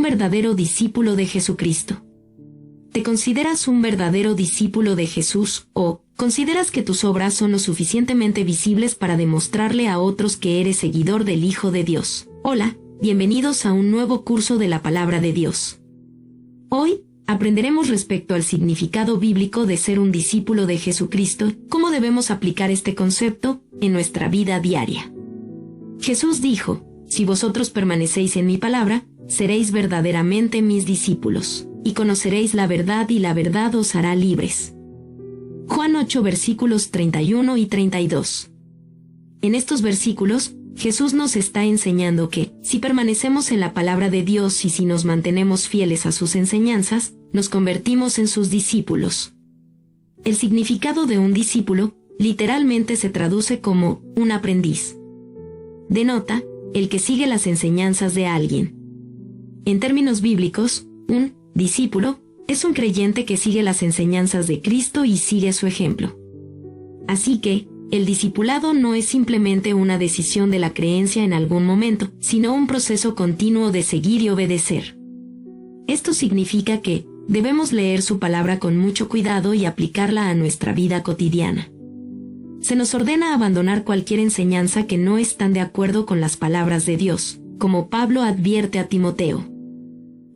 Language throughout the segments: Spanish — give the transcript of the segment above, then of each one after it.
un verdadero discípulo de Jesucristo. ¿Te consideras un verdadero discípulo de Jesús o consideras que tus obras son lo suficientemente visibles para demostrarle a otros que eres seguidor del Hijo de Dios? Hola, bienvenidos a un nuevo curso de la Palabra de Dios. Hoy, aprenderemos respecto al significado bíblico de ser un discípulo de Jesucristo, cómo debemos aplicar este concepto en nuestra vida diaria. Jesús dijo, si vosotros permanecéis en mi palabra, seréis verdaderamente mis discípulos, y conoceréis la verdad y la verdad os hará libres. Juan 8 versículos 31 y 32. En estos versículos, Jesús nos está enseñando que, si permanecemos en la palabra de Dios y si nos mantenemos fieles a sus enseñanzas, nos convertimos en sus discípulos. El significado de un discípulo, literalmente se traduce como un aprendiz. Denota el que sigue las enseñanzas de alguien. En términos bíblicos, un discípulo es un creyente que sigue las enseñanzas de Cristo y sigue su ejemplo. Así que, el discipulado no es simplemente una decisión de la creencia en algún momento, sino un proceso continuo de seguir y obedecer. Esto significa que debemos leer su palabra con mucho cuidado y aplicarla a nuestra vida cotidiana. Se nos ordena abandonar cualquier enseñanza que no están de acuerdo con las palabras de Dios, como Pablo advierte a Timoteo.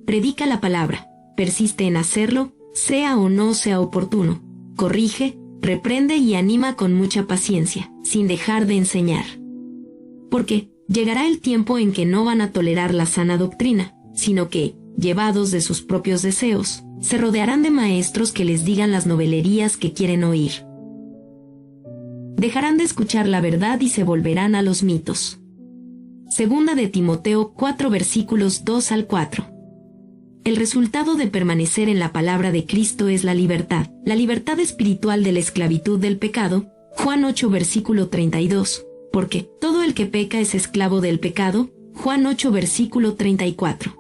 Predica la palabra, persiste en hacerlo, sea o no sea oportuno, corrige, reprende y anima con mucha paciencia, sin dejar de enseñar. Porque llegará el tiempo en que no van a tolerar la sana doctrina, sino que, llevados de sus propios deseos, se rodearán de maestros que les digan las novelerías que quieren oír. Dejarán de escuchar la verdad y se volverán a los mitos. Segunda de Timoteo 4 versículos 2 al 4. El resultado de permanecer en la palabra de Cristo es la libertad espiritual de la esclavitud del pecado, Juan 8 versículo 32, porque todo el que peca es esclavo del pecado, Juan 8 versículo 34.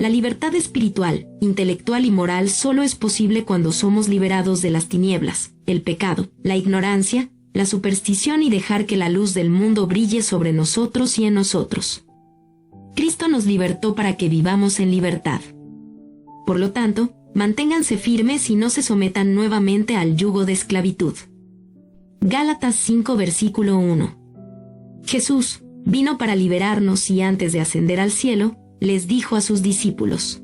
La libertad espiritual, intelectual y moral solo es posible cuando somos liberados de las tinieblas, el pecado, la ignorancia, la superstición y dejar que la luz del mundo brille sobre nosotros y en nosotros. Cristo nos libertó para que vivamos en libertad. Por lo tanto, manténganse firmes y no se sometan nuevamente al yugo de esclavitud. Gálatas 5 versículo 1. Jesús vino para liberarnos y antes de ascender al cielo, les dijo a sus discípulos: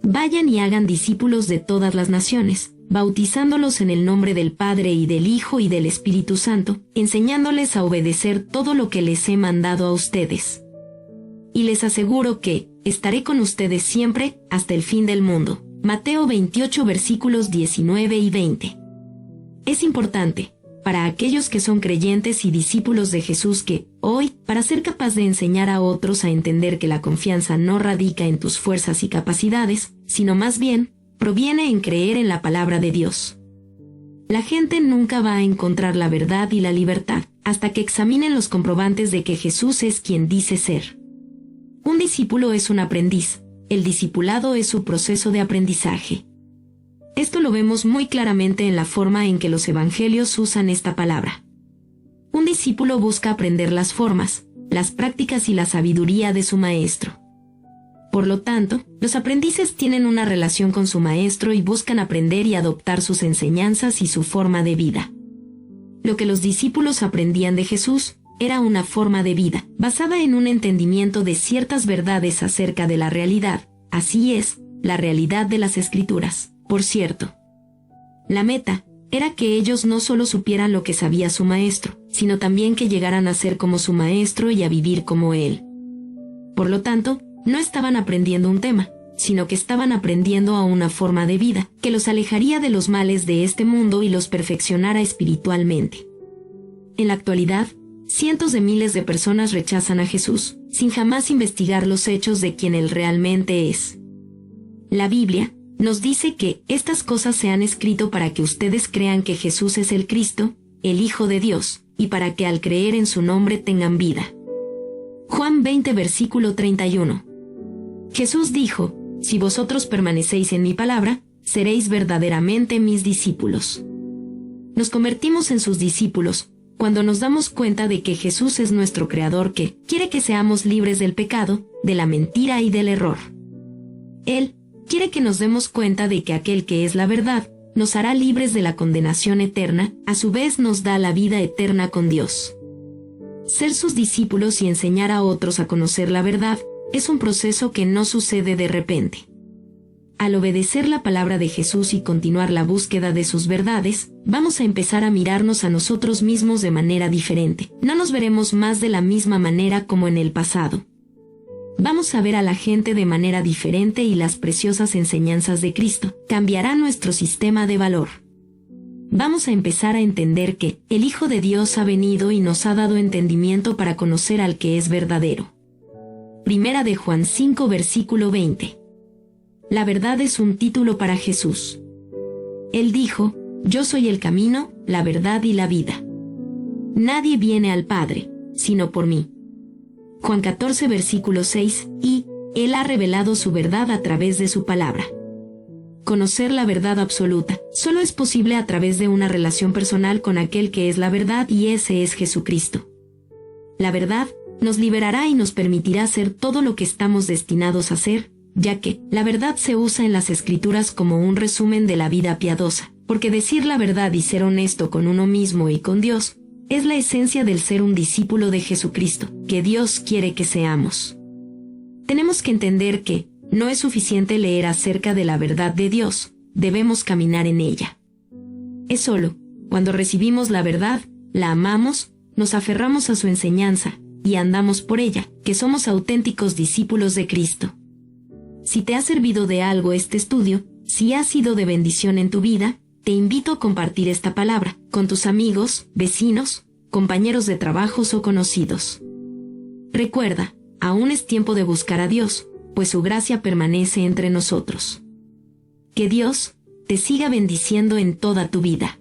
vayan y hagan discípulos de todas las naciones, bautizándolos en el nombre del Padre y del Hijo y del Espíritu Santo, enseñándoles a obedecer todo lo que les he mandado a ustedes. Y les aseguro que estaré con ustedes siempre, hasta el fin del mundo. Mateo 28 versículos 19 y 20. Es importante, para aquellos que son creyentes y discípulos de Jesús que, hoy, para ser capaz de enseñar a otros a entender que la confianza no radica en tus fuerzas y capacidades, sino más bien, proviene en creer en la palabra de Dios. La gente nunca va a encontrar la verdad y la libertad, hasta que examinen los comprobantes de que Jesús es quien dice ser. Un discípulo es un aprendiz, el discipulado es su proceso de aprendizaje. Esto lo vemos muy claramente en la forma en que los evangelios usan esta palabra. Un discípulo busca aprender las formas, las prácticas y la sabiduría de su maestro. Por lo tanto, los aprendices tienen una relación con su maestro y buscan aprender y adoptar sus enseñanzas y su forma de vida. Lo que los discípulos aprendían de Jesús era una forma de vida, basada en un entendimiento de ciertas verdades acerca de la realidad, así es, la realidad de las Escrituras. Por cierto, la meta era que ellos no solo supieran lo que sabía su maestro, sino también que llegaran a ser como su maestro y a vivir como él. Por lo tanto, no estaban aprendiendo un tema, sino que estaban aprendiendo a una forma de vida que los alejaría de los males de este mundo y los perfeccionara espiritualmente. En la actualidad, cientos de miles de personas rechazan a Jesús, sin jamás investigar los hechos de quien él realmente es. La Biblia nos dice que estas cosas se han escrito para que ustedes crean que Jesús es el Cristo, el Hijo de Dios, y para que al creer en su nombre tengan vida. Juan 20 versículo 31. Jesús dijo: si vosotros permanecéis en mi palabra, seréis verdaderamente mis discípulos. Nos convertimos en sus discípulos cuando nos damos cuenta de que Jesús es nuestro Creador que quiere que seamos libres del pecado, de la mentira y del error. Él quiere que nos demos cuenta de que aquel que es la verdad nos hará libres de la condenación eterna, a su vez nos da la vida eterna con Dios. Ser sus discípulos y enseñar a otros a conocer la verdad es un proceso que no sucede de repente. Al obedecer la palabra de Jesús y continuar la búsqueda de sus verdades, vamos a empezar a mirarnos a nosotros mismos de manera diferente. No nos veremos más de la misma manera como en el pasado. Vamos a ver a la gente de manera diferente y las preciosas enseñanzas de Cristo cambiarán nuestro sistema de valor. Vamos a empezar a entender que el Hijo de Dios ha venido y nos ha dado entendimiento para conocer al que es verdadero. Primera de Juan 5 versículo 20. La verdad es un título para Jesús. Él dijo, yo soy el camino, la verdad y la vida. Nadie viene al Padre, sino por mí. Juan 14 versículo 6, y Él ha revelado su verdad a través de su palabra. Conocer la verdad absoluta solo es posible a través de una relación personal con aquel que es la verdad y ese es Jesucristo. La verdad nos liberará y nos permitirá hacer todo lo que estamos destinados a hacer, ya que la verdad se usa en las Escrituras como un resumen de la vida piadosa, porque decir la verdad y ser honesto con uno mismo y con Dios es la esencia del ser un discípulo de Jesucristo, que Dios quiere que seamos. Tenemos que entender que no es suficiente leer acerca de la verdad de Dios, debemos caminar en ella. Es solo cuando recibimos la verdad, la amamos, nos aferramos a su enseñanza y andamos por ella, que somos auténticos discípulos de Cristo. Si te ha servido de algo este estudio, si ha sido de bendición en tu vida, te invito a compartir esta palabra con tus amigos, vecinos, compañeros de trabajos o conocidos. Recuerda, aún es tiempo de buscar a Dios, pues su gracia permanece entre nosotros. Que Dios te siga bendiciendo en toda tu vida.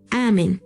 Amén.